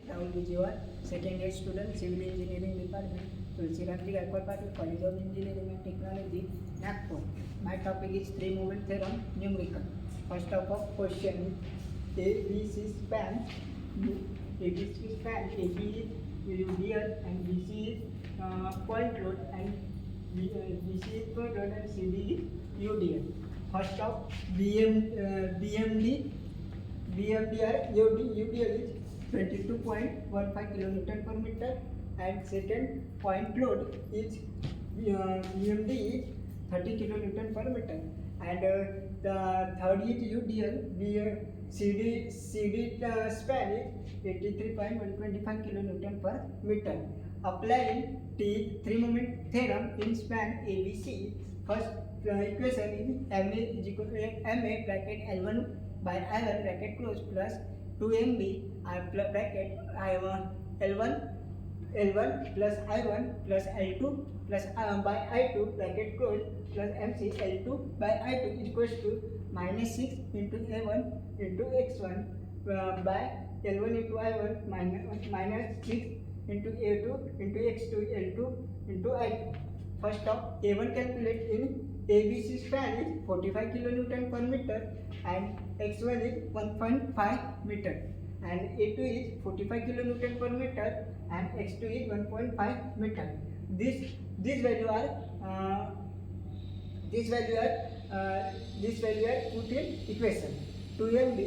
Rahul Vijayawar, second year student, Civil Engineering Department, Tulsiram Gaikwad Patil, College of Engineering and Technology, Nagpur. My topic is three moment theorem, numerical. First of all, question ABC span, ABC span, AB is UDL and BC is point load and BC is point load and CD is UDL. First of BMD BMDR UDL is 22.15 kilonewton per meter and second point load is BMD is 30 kilonewton per meter and the third is UDL CD span is 83.125 kilonewton per meter. Applying three moment theorem in span ABC, first equation is MA is equal to MA bracket L1 by I1 bracket close plus 2MB bracket I1 L1 plus I1 plus L2 plus by I2 bracket close plus MC L2 by I2 is equals to minus 6 into A1 into X1 by L1 into I1 minus 6 into A2 into X2 L2 into I2. First of A1 calculate in ABC span is 45 kilonewton per meter and X1 is 1.5 meter and A2 is 45 kilonewton per meter and X2 is 1.5 meter. This value are put in equation. 2MB,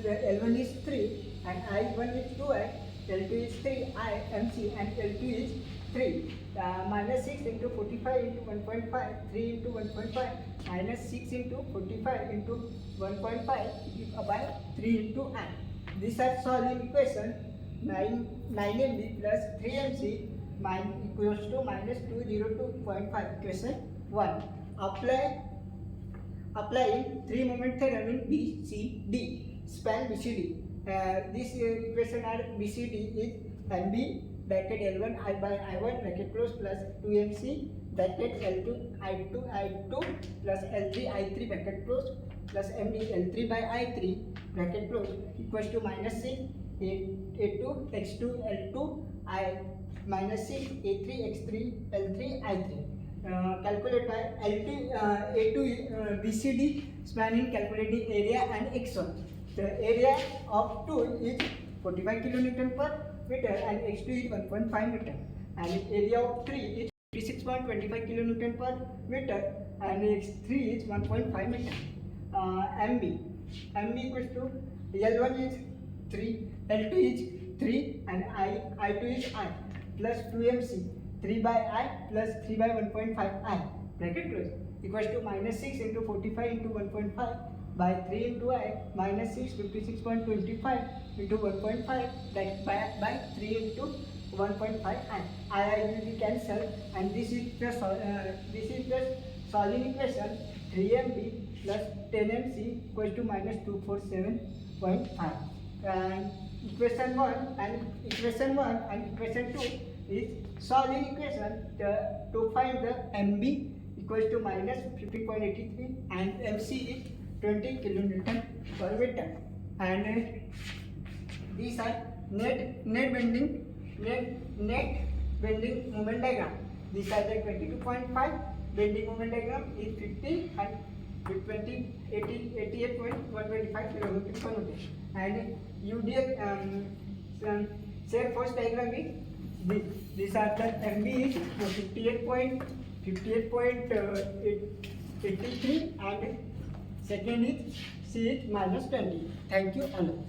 L1 is 3 and I1 is 2I, L2 is 3I, MC and L2 is 3. Minus 6 into 45 into 1.5, 3 into 1.5, minus 6 into 45 into 1.5 by 3 into I. These are solving equation 9MB plus 3MC equals to minus 202.5, equation 1. Applying three moment theorem in BCD, span BCD. This equation are BCD is MB bracket L1 I by I1 bracket close plus 2MC bracket L2 I2 plus L3 I3 bracket close plus MD L3 by I3 bracket close equals to minus 6 A2 X2 L2 I minus 6 A3 X3 L3 I3. Calculate by A2 BCD spanning calculating area and X1. The area of 2 is 45 kilonewton per meter and X2 is 1.5 meter and area of 3 is 56.25 kilonewton per meter and X3 is 1.5 meter. MB equals to L1 is 3, L2 is 3 and I2 is I plus 2MC 3 by I plus 3 by 1.5 I bracket close equals to minus 6 into 45 into 1.5 by 3 into I minus 6 56.25 into 1.5 by 3 into 1.5 I will be cancelled and this is the solving equation 3MB plus 10MC equals to minus 247.5 and equation 1 and equation 2 is solving equation to find the MB equals to minus 15.83 and MC is 20 kilonewton per meter and these are net bending moment diagram. These are the 22.5 bending moment diagram is 50 and 88.125 kilonewton per meter and UDL share force diagram is these are the MB is 58.83 and second is C is minus 20. Thank you all.